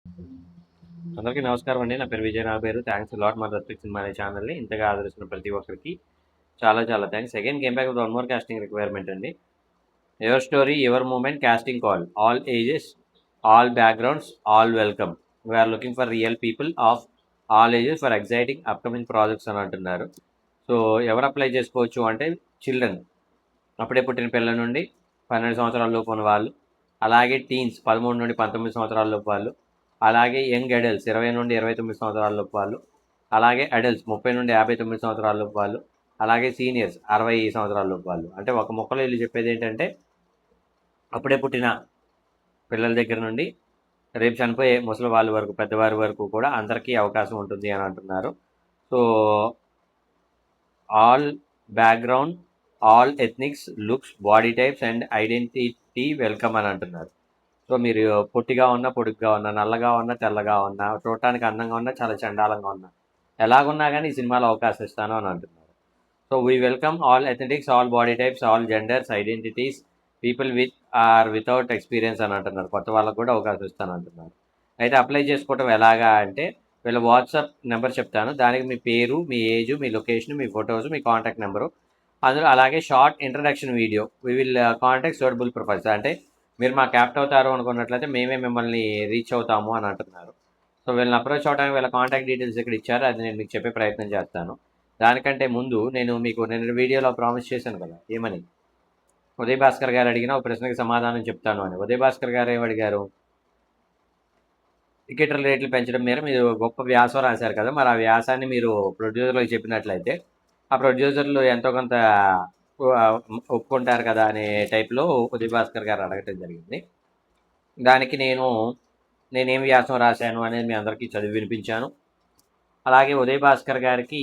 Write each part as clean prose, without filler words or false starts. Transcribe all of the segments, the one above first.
అందరికీ నమస్కారం అండి. నా పేరు విజయ్. నా పేరు థ్యాంక్స్ లాట్ మా దత్తక్ సినిమా అనే ఛానల్ని ఇంతగా ఆదరిస్తున్న ప్రతి ఒక్కరికి చాలా చాలా thanks. Again came back with one more casting requirement అండి. Your story your moment casting call all ages all backgrounds all welcome. We are looking for real people of all ages for exciting upcoming projects అని అంటున్నారు. So ఎవరు apply చేసుకోవచ్చు అంటే children, అప్పుడే పుట్టిన పిల్లల నుండి 12 సంవత్సరాల లోపు ఉన్న వాళ్ళు, అలాగే టీన్స్ 13 నుండి 19 సంవత్సరాల లోపు వాళ్ళు, అలాగే యంగ్ అడల్ట్స్ 20 నుండి 29 సంవత్సరాల లోపు వాళ్ళు, అలాగే అడల్ట్స్ 30 నుండి 59 సంవత్సరాల లోపు వాళ్ళు, అలాగే సీనియర్స్ 60 సంవత్సరాల లోపు వాళ్ళు. అంటే ఒక మొక్కలో వీళ్ళు చెప్పేది ఏంటంటే అప్పుడే పుట్టిన పిల్లల దగ్గర నుండి రేపు చనిపోయే ముసలి వాళ్ళ వరకు, పెద్దవారి వరకు కూడా అందరికీ అవకాశం ఉంటుంది అని అంటున్నారు. So all background all ethnics looks body types and identity welcome అని అంటున్నారు. సో మీరు పొట్టిగా ఉన్నా, పొడుగ్గా ఉన్నా, నల్లగా ఉన్నా, తెల్లగా ఉన్నా, చూడటానికి అందంగా ఉన్నా, చాలా చండాలంగా ఉన్నా, ఎలాగున్నా కానీ ఈ సినిమాలో అవకాశం ఇస్తాను అని అంటున్నారు. సో వీ వెల్కమ్ ఆల్ ఎథెటిక్స్ all body types all genders identities people with or without experience అని అంటున్నారు. కొత్త వాళ్ళకు కూడా అవకాశం ఇస్తాను అంటున్నారు. అయితే అప్లై చేసుకోవటం ఎలాగా అంటే వీళ్ళ వాట్సాప్ నెంబర్ చెప్తాను. దానికి మీ పేరు, మీ ఏజ్, మీ లొకేషన్, మీ ఫొటోస్, మీ కాంటాక్ట్ నెంబరు, అందులో అలాగే short introduction video. We will contact suitable profiles. అంటే మీరు మాకు యాప్ట్ అవుతారు అనుకున్నట్లయితే మేమే మిమ్మల్ని రీచ్ అవుతాము అని అంటున్నారు. సో వీళ్ళని అప్రోచ్ అవడానికి వీళ్ళ కాంటాక్ట్ డీటెయిల్స్ ఇక్కడ ఇచ్చారు. అది నేను మీకు చెప్పే ప్రయత్నం చేస్తాను. దానికంటే ముందు నేను మీకు నేను వీడియోలో ప్రామిస్ చేశాను కదా, ఏమని, ఉదయ్ భాస్కర్ గారు అడిగిన ఒక ప్రశ్నకి సమాధానం చెప్తాను అని. ఉదయ్ భాస్కర్ గారు ఏమడిగారు, టికెట్ల రేట్లు పెంచడం మీద మీరు గొప్ప వ్యాసం రాశారు కదా, మరి ఆ వ్యాసాన్ని మీరు ప్రొడ్యూసర్లకు చెప్పినట్లయితే ఆ ప్రొడ్యూసర్లు ఎంతో కొంత ఒప్పుకుంటారు కదా అనే టైప్లో ఉదయ్ భాస్కర్ గారు అడగటం జరిగింది. దానికి నేనేం వ్యాసం రాశాను అనేది మీ అందరికీ చదివి వినిపించాను. అలాగే ఉదయ్ భాస్కర్ గారికి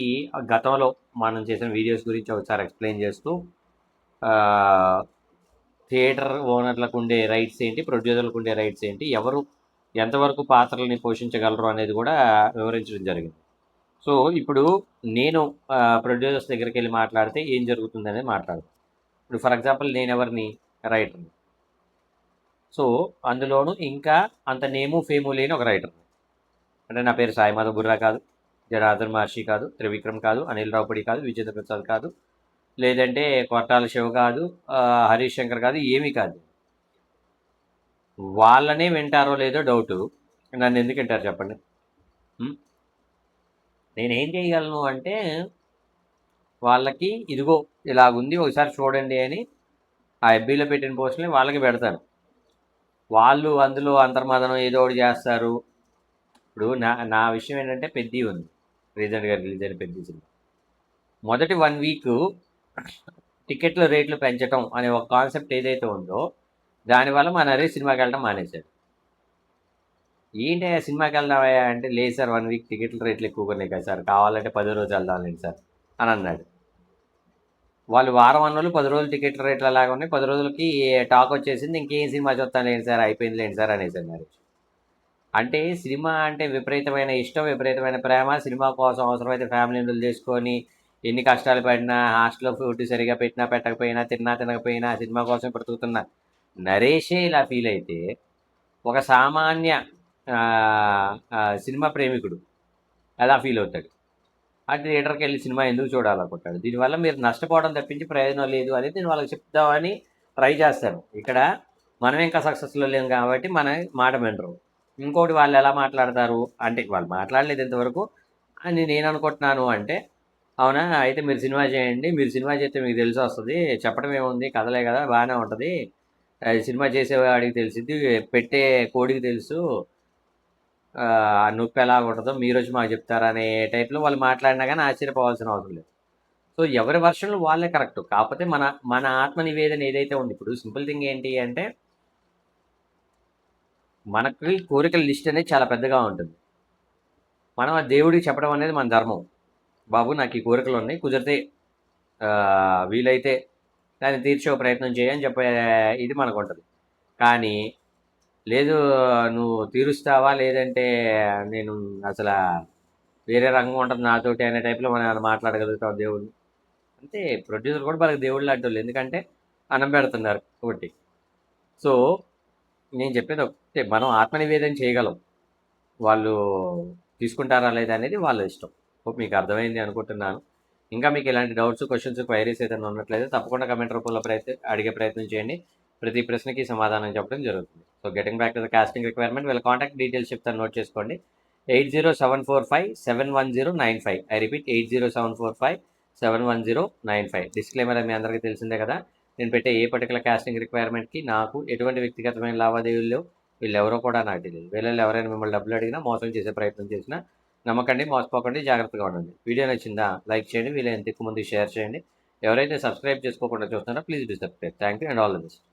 గతంలో మనం చేసిన వీడియోస్ గురించి ఒకసారి ఎక్స్ప్లెయిన్ చేస్తూ థియేటర్ ఓనర్లకు ఉండే రైట్స్ ఏంటి, ప్రొడ్యూసర్లకు ఉండే రైట్స్ ఏంటి, ఎవరు ఎంతవరకు పాత్రలని పోషించగలరు అనేది కూడా వివరించడం జరిగింది. సో ఇప్పుడు నేను ప్రొడ్యూసర్స్ దగ్గరికి వెళ్ళి మాట్లాడితే ఏం జరుగుతుంది అనేది మాట్లాడతాను. ఇప్పుడు ఫర్ ఎగ్జాంపుల్ నేను ఎవరిని, రైటర్ని. సో అందులోనూ ఇంకా అంత నేము ఫేము లేని ఒక రైటర్ని. అంటే నా పేరు సాయి మాధవ్ బుర్రా కాదు, జనార్దన్ మహర్షి కాదు, త్రివిక్రమ్ కాదు, అనిల్ రావుపూడి కాదు, విజేంద్ర ప్రసాద్ కాదు, లేదంటే కొట్టాల శివ కాదు, హరీష్ శంకర్ కాదు, ఏమీ కాదు. వాళ్ళనే వింటారో లేదో డౌటు. నన్ను ఎందుకు వింటారు చెప్పండి? నేనేం చేయగలను అంటే వాళ్ళకి ఇదిగో ఇలాగుంది ఒకసారి చూడండి అని ఆ ఎఫ్బీలో పెట్టిన పోస్టులని వాళ్ళకి పెడతాను. వాళ్ళు అందులో అంతర్మదనం ఏదో ఒకటి చేస్తారు. ఇప్పుడు నా విషయం ఏంటంటే పెద్ది ఉంది, రీసెంట్గా రిలీజ్ అయిన పెద్ది సినిమా. మొదటి 1 వీక్ టికెట్ల రేట్లు పెంచడం అనే ఒక కాన్సెప్ట్ ఏదైతే ఉందో దానివల్ల మా నరేష్ సినిమాకి వెళ్ళడం మానేశాడు. ఏంటి సినిమాకి వెళ్దామా అంటే, లేదు సార్ 1 వీక్ టికెట్ల రేట్లు ఎక్కువగా ఉన్నాయి కదా సార్, కావాలంటే 10 రోజు వెళ్దాంలేండి సార్ అని అన్నాడు. వాళ్ళు వారం అన్నోళ్ళు 10 రోజులు టికెట్ల రేట్లు అలాగే ఉన్నాయి. 10 రోజులకి టాక్ వచ్చేసింది, ఇంకేం సినిమా చూస్తాను లేండి సార్, అయిపోయింది లేండి సార్ అనేసారు నరేష్. అంటే సినిమా అంటే విపరీతమైన ఇష్టం, విపరీతమైన ప్రేమ, సినిమా కోసం అవసరమైతే ఫ్యామిలీని వదిలేసుకొని ఎన్ని కష్టాలు పడినా, హాస్టల్లో ఫుడ్ సరిగా పెట్టినా పెట్టకపోయినా, తిన్నా తినకపోయినా సినిమా కోసం బ్రతుకుతున్న నరేషే ఇలా ఫీల్ అయితే ఒక సామాన్య సినిమా ప్రేమికుడు ఎలా ఫీల్ అవుతాడు? ఆ థియేటర్కి వెళ్ళి సినిమా ఎందుకు చూడాలనుకుంటాడు? దీనివల్ల మీరు నష్టపోవడం తప్పించి ప్రయోజనం లేదు అనేది నేను వాళ్ళకి చెప్తామని ట్రై చేస్తాను. ఇక్కడ మనం ఇంకా సక్సెస్లో లేము కాబట్టి మన మాట వినరు. ఇంకోటి వాళ్ళు ఎలా మాట్లాడతారు అంటే, వాళ్ళు మాట్లాడలేదు ఇంతవరకు అని నేను అనుకుంటున్నాను అంటే, అవునా అయితే మీరు సినిమా చేయండి, మీరు సినిమా చేస్తే మీకు తెలిసి వస్తుంది, చెప్పడం ఏముంది, కథలే కదా బాగానే ఉంటుంది, సినిమా చేసేవాడికి తెలిసింది, పెట్టే కోడికి తెలుసు నొప్పి ఎలా ఉంటుందో మీరు వచ్చి మాకు చెప్తారనే టైప్లో వాళ్ళు మాట్లాడినా కానీ ఆశ్చర్యపోవాల్సిన అవసరం లేదు. సో ఎవరి వర్షన్లు వాళ్ళే కరెక్ట్. కాకపోతే మన మన ఆత్మ నివేదన ఏదైతే ఉంది, ఇప్పుడు సింపుల్ థింగ్ ఏంటి అంటే మనకి కోరికల లిస్ట్ అనేది చాలా పెద్దగా ఉంటుంది. మనం ఆ దేవుడికి చెప్పడం అనేది మన ధర్మం. బాబు నాకు ఈ కోరికలు ఉన్నాయి, కుదిరితే వీలైతే దాన్ని తీర్చే ప్రయత్నం చేయని చెప్పే ఇది మనకు ఉంటుంది. కానీ లేదు నువ్వు తీరుస్తావా లేదంటే నేను అసలు వేరే రంగం ఉంటుంది నాతోటి అనే టైప్లో మనం మాట్లాడగలుగుతాం దేవుడిని. అంటే ప్రొడ్యూసర్ కూడా మనకి దేవుళ్ళు లాంటి వాళ్ళు, ఎందుకంటే అన్నం పెడుతున్నారు ఒకటి. సో నేను చెప్పేది ఒకటే, మనం ఆత్మనివేదన చేయగలం, వాళ్ళు తీసుకుంటారా లేదా అనేది వాళ్ళ ఇష్టం. హోప్ మీకు అర్థమైంది అనుకుంటున్నాను. ఇంకా మీకు ఇలాంటి డౌట్స్, క్వశ్చన్స్, క్వైరీస్ ఏదైనా ఉన్నట్లయితే తప్పకుండా కమెంట్ రూపంలో అడిగే ప్రయత్నం చేయండి. ప్రతి ప్రశ్నకి సమాధానం చెప్పడం జరుగుతుంది. So getting back to the casting requirement, వీళ్ళ కాంటాక్ట్ డీటెయిల్స్ చెప్తాను, నోట్ చేసుకోండి. 8074571095. I repeat 8074571095. డిస్క్లైమర్ మీ అందరికీ తెలిసిందే కదా. నేను పెట్టే ఏ పర్టికులర్ కాస్టింగ్ రిక్వైర్మెంట్కి నాకు ఎటువంటి వ్యక్తిగతమైన లావాదేవీలు లేవు. వీళ్ళెవరో కూడా నాకు తెలియదు. వీళ్ళలో ఎవరైనా మిమ్మల్ని డబ్బులు అడిగినా, మోసం చేసే ప్రయత్నం చేసినా నమ్మకండి, మోసపోకండి, జాగ్రత్తగా ఉండండి. వీడియో నచ్చిందా లైక్ చేయండి, వీలైనంత ఎక్కువ మందికి షేర్ చేయండి. ఎవరైతే సబ్స్క్రైబ్ చేసుకోకుండా చూస్తున్నారో please do subscribe. Thank you and all the best.